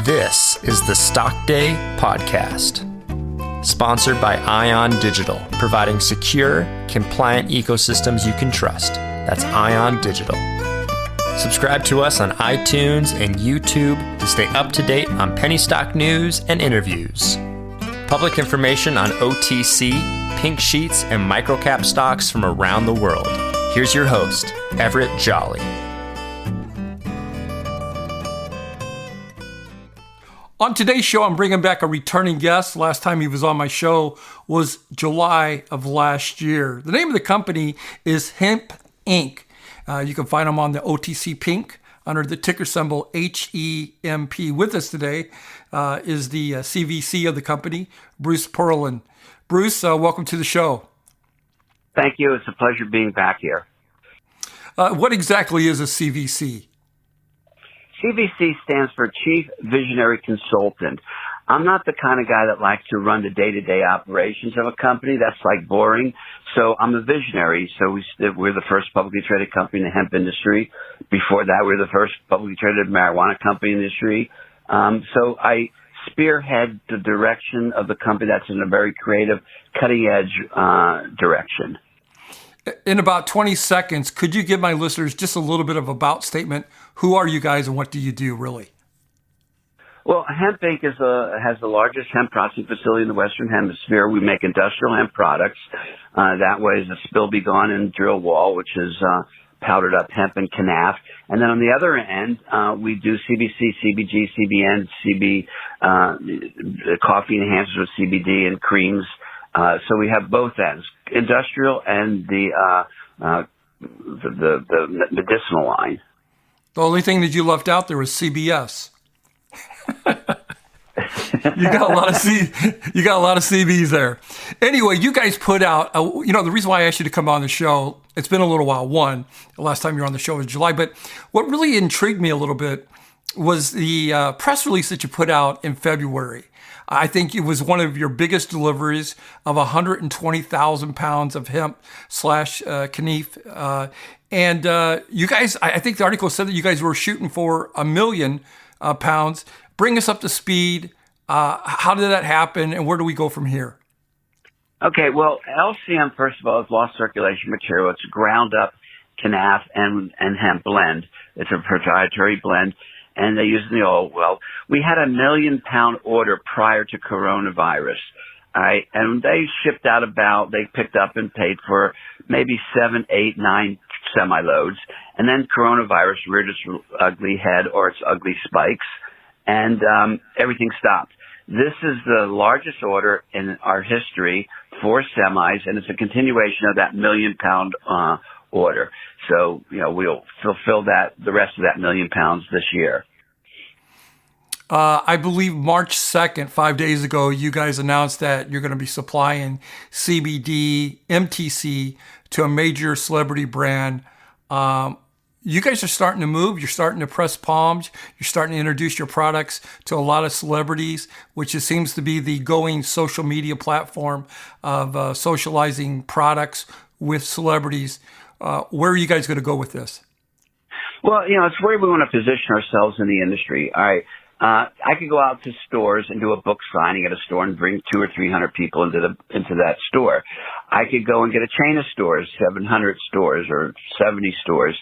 This is the Stock Day Podcast, sponsored by Ion Digital, providing secure, compliant ecosystems you can trust. That's Ion Digital. Subscribe to us on iTunes and YouTube to stay up to date on penny stock news and interviews. Public information on OTC, pink sheets, and microcap stocks from around the world. Here's your host, Everett Jolly. On today's show, I'm bringing back a returning guest. Last time he was on my show was July of last year. The name of the company is Hemp, Inc. You can find them on the OTC Pink under the ticker symbol HEMP. With us today is the CVC of the company, Bruce Perlowin. Bruce, welcome to the show. Thank you. It's a pleasure being back here. What exactly is a CVC? CVC stands for Chief Visionary Consultant. I'm not the kind of guy that likes to run the day-to-day operations of a company. That's like boring. So I'm a visionary. So we're the first publicly traded company in the hemp industry. Before that, we were the first publicly traded marijuana company in the industry. So I spearhead the direction of the company that's in a very creative, cutting-edge direction. In about 20 seconds, could you give my listeners just a little bit of about statement? Who are you guys and what do you do, really? Well, Hemp Inc. has the largest hemp processing facility in the Western Hemisphere. We make industrial hemp products. That way is a spill be gone and drill wall, which is powdered up hemp and canaf. And then on the other end, we do CBC, CBG, CBN, coffee enhancers with CBD and creams. So we have both ends, industrial and the medicinal line. The only thing that you left out there was CBS. You got a lot of CBs there. Anyway, you guys put out. The reason why I asked you to come on the show, it's been a little while. The last time you were on the show was July, but what really intrigued me a little bit was the press release that you put out in February. I think it was one of your biggest deliveries of 120,000 pounds of hemp / canif. And you guys, I think the article said that you guys were shooting for 1 million pounds. Bring us up to speed. How did that happen, and where do we go from here? Okay, well, LCM, first of all, is lost circulation material. It's ground up canaf and hemp blend. It's a proprietary blend, and they use the oil. Well, we had a 1 million pound order prior to coronavirus. And they shipped out they picked up and paid for maybe 7, 8, 9 semi-loads. And then coronavirus reared its ugly head or its ugly spikes, and everything stopped. This is the largest order in our history for semis, and it's a continuation of that 1 million pound order. So, we'll fulfill the rest of that 1 million pounds this year. I believe March 2nd, 5 days ago, you guys announced that you're going to be supplying CBD, MTC to a major celebrity brand. You guys are starting to move. You're starting to press palms. You're starting to introduce your products to a lot of celebrities, which seems to be the going social media platform of socializing products with celebrities. Where are you guys going to go with this? Well, it's where we want to position ourselves in the industry. All right. I could go out to stores and do a book signing at a store and bring 200 or 300 people into that store. I could go and get a chain of stores, 700 stores or 70 stores,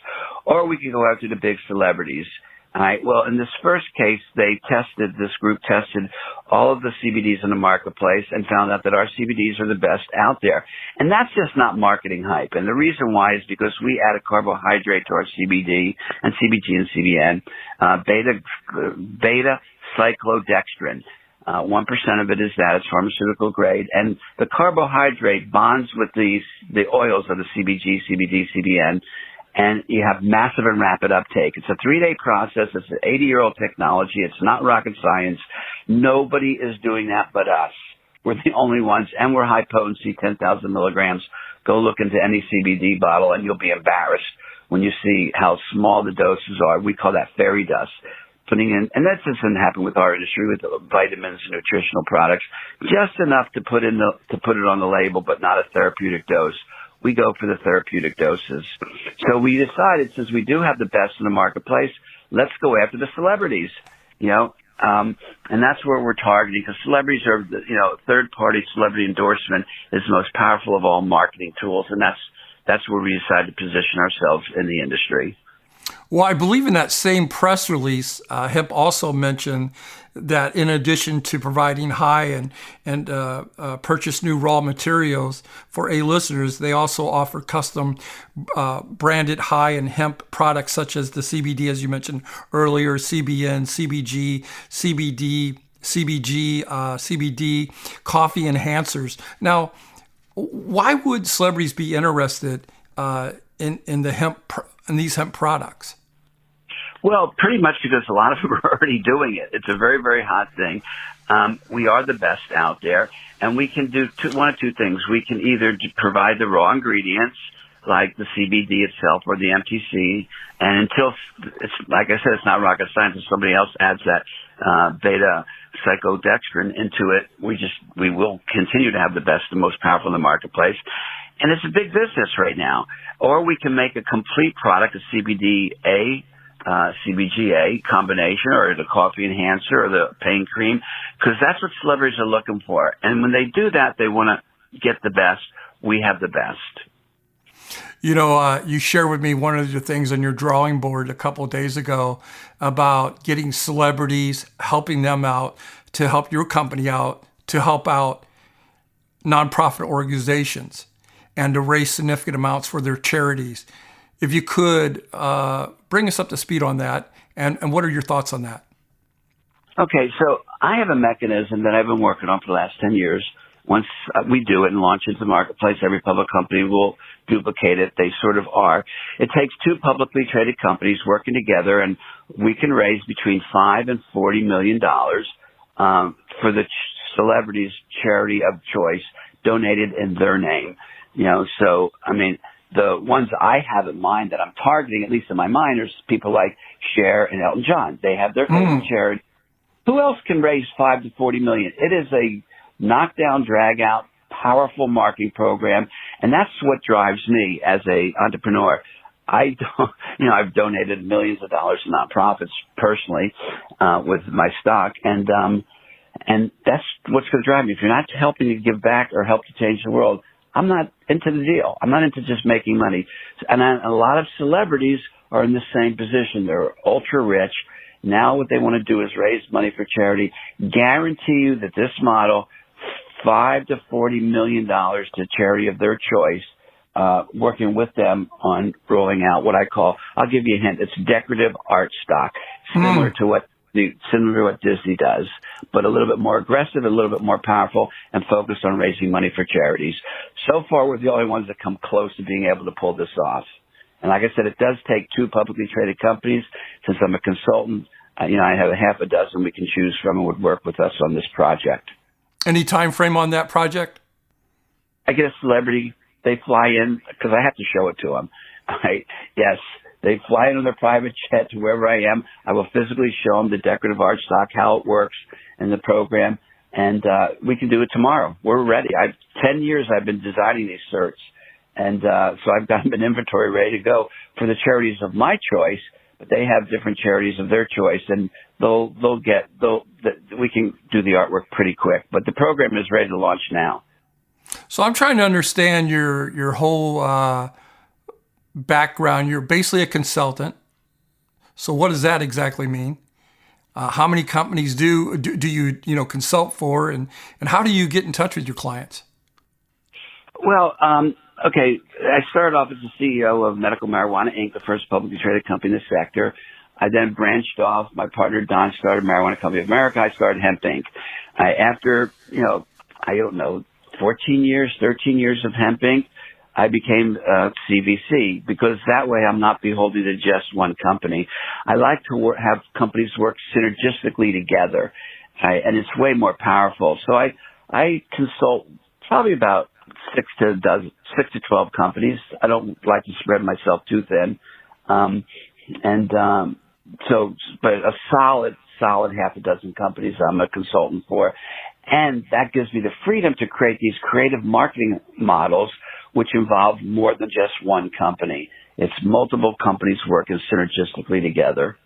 or we could go out to the big celebrities. All right. Well, in this first case, this group tested all of the CBDs in the marketplace and found out that our CBDs are the best out there. And that's just not marketing hype. And the reason why is because we add a carbohydrate to our CBD and CBG and CBN, beta cyclodextrin. 1% of it is that. It's pharmaceutical grade. And the carbohydrate bonds with the oils of the CBG, CBD, CBN, and you have massive and rapid uptake. It's a 3-day process. It's an 80-year-old technology. It's not rocket science. Nobody is doing that but us. We're the only ones, and we're high potency, 10,000 milligrams. Go look into any CBD bottle, and you'll be embarrassed when you see how small the doses are. We call that fairy dust. Putting in, and that doesn't happen with our industry with vitamins and nutritional products, just enough to put it on the label, but not a therapeutic dose. We go for the therapeutic doses. So we decided, since we do have the best in the marketplace, let's go after the celebrities. And that's where we're targeting, because celebrities are, third-party celebrity endorsement is the most powerful of all marketing tools, and that's where we decided to position ourselves in the industry. Well, I believe in that same press release, Hemp also mentioned that in addition to providing high and purchase new raw materials for A-listeners, they also offer custom branded high and hemp products such as the CBD, as you mentioned earlier, CBN, CBG, CBD, CBD, coffee enhancers. Now, why would celebrities be interested in these hemp products? Well, pretty much because a lot of them are already doing it. It's a very, very hot thing. We are the best out there, and we can do one of two things. We can either provide the raw ingredients, like the CBD itself or the MTC, and until it's, like I said, it's not rocket science. If somebody else adds that beta psychodextrin into it, we will continue to have the best and most powerful in the marketplace. And it's a big business right now. Or we can make a complete product, a CBDA, CBGA combination, or the coffee enhancer, or the pain cream, because that's what celebrities are looking for. And when they do that, they want to get the best. We have the best. You shared with me one of the things on your drawing board a couple of days ago about getting celebrities, helping them out, to help your company out, to help out nonprofit organizations, and to raise significant amounts for their charities. If you could bring us up to speed on that, and what are your thoughts on that? Okay, so I have a mechanism that I've been working on for the last 10 years. Once we do it and launch into the marketplace, every public company will duplicate it. They sort of are. It takes two publicly traded companies working together, and we can raise between $5 and $40 million for the celebrity's charity of choice, donated in their name. So, I mean, the ones I have in mind that I'm targeting, at least in my mind, are people like Cher and Elton John. They have their favorite charity. Who else can raise $5 to $40 million? It is a knockdown, drag out, powerful marketing program, and that's what drives me as a entrepreneur. I've donated millions of dollars to nonprofits personally with my stock, and that's what's going to drive me. If you're not helping to give back or help to change the world, I'm not into the deal. I'm not into just making money. And a lot of celebrities are in the same position. They're ultra rich. Now what they want to do is raise money for charity. Guarantee you that this model, $5 to $40 million to charity of their choice, working with them on rolling out what I call, I'll give you a hint, it's decorative art stock, similar to what Disney does, but a little bit more aggressive, a little bit more powerful, and focused on raising money for charities. So far, we're the only ones that come close to being able to pull this off. And like I said, it does take two publicly traded companies. Since I'm a consultant, I have a half a dozen we can choose from and would work with us on this project. Any time frame on that project? I get a celebrity. They fly in because I have to show it to them. Right? Yes. They fly in on their private jet to wherever I am. I will physically show them the decorative art stock, how it works in the program, and we can do it tomorrow. We're ready. 10 years I've been designing these certs, and so I've got them in inventory ready to go for the charities of my choice, but they have different charities of their choice, and we can do the artwork pretty quick. But the program is ready to launch now. So I'm trying to understand your whole background. You're basically a consultant. So what does that exactly mean? How many companies do you consult for, and how do you get in touch with your clients? Well, okay, I started off as the CEO of Medical Marijuana Inc., the first publicly traded company in the sector. I then branched off. My partner Don started Marijuana Company of America. I started Hemp Inc. After 13 years of Hemp Inc., I became CVC, because that way I'm not beholden to just one company. I like to have companies work synergistically together, and it's way more powerful. So I consult probably about 6 to 12 companies. I don't like to spread myself too thin, but a solid half a dozen companies I'm a consultant for, and that gives me the freedom to create these creative marketing models, which involve more than just one company. It's multiple companies working synergistically together.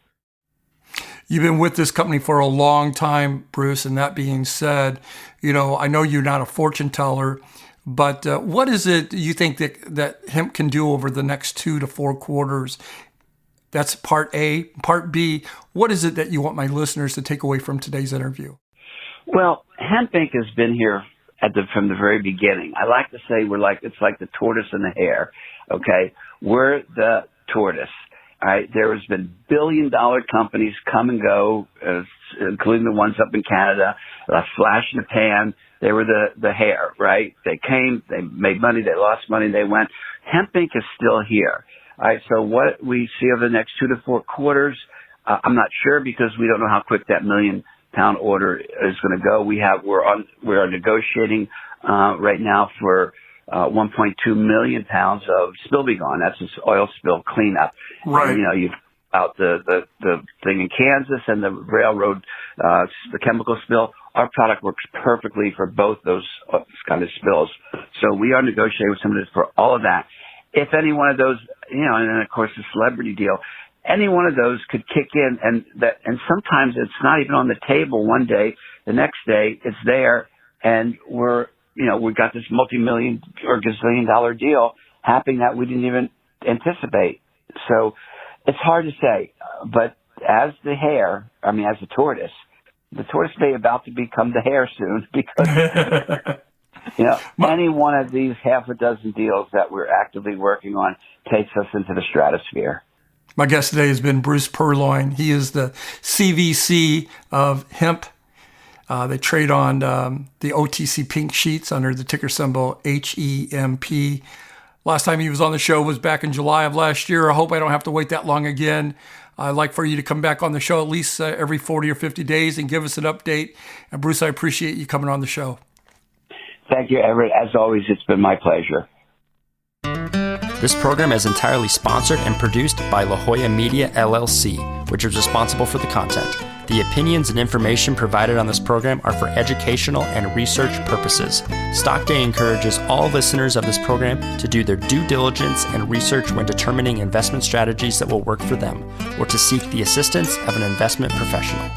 You've been with this company for a long time, Bruce, and that being said, I know you're not a fortune teller, but what is it you think that hemp can do over the next 2 to 4 quarters? That's part A. Part B, what is it that you want my listeners to take away from today's interview? Well, Hemp Inc. has been here from the very beginning. I like to say it's like the tortoise and the hare. Okay, we're the tortoise. All right, there has been billion-dollar companies come and go, including the ones up in Canada. A flash in the pan. They were the hare, right? They came, they made money, they lost money, they went. Hemp Inc. is still here. All right, so what we see over the next 2 to 4 quarters, I'm not sure because we don't know how quick that 1 million pound order is going to go. We are negotiating right now for 1.2 million pounds of spill be gone. That's this oil spill cleanup. Right. And, you've out the thing in Kansas and the railroad, the chemical spill. Our product works perfectly for both those kind of spills. So we are negotiating with somebody for all of that. If any one of those, and then of course the celebrity deal, any one of those could kick in, and sometimes it's not even on the table one day. The next day it's there, and we've got this multi-million or gazillion-dollar deal happening that we didn't even anticipate. So it's hard to say, but as the tortoise may about to become the hare soon because. Any one of these half a dozen deals that we're actively working on takes us into the stratosphere. My guest today has been Bruce Perlowin. He is the CVC of Hemp. They trade on the OTC pink sheets under the ticker symbol HEMP. Last time he was on the show was back in July of last year. I hope I don't have to wait that long again. I'd like for you to come back on the show at least every 40 or 50 days and give us an update. And Bruce, I appreciate you coming on the show. Thank you, Everett. As always, it's been my pleasure. This program is entirely sponsored and produced by La Jolla Media, LLC, which is responsible for the content. The opinions and information provided on this program are for educational and research purposes. Stock Day encourages all listeners of this program to do their due diligence and research when determining investment strategies that will work for them, or to seek the assistance of an investment professional.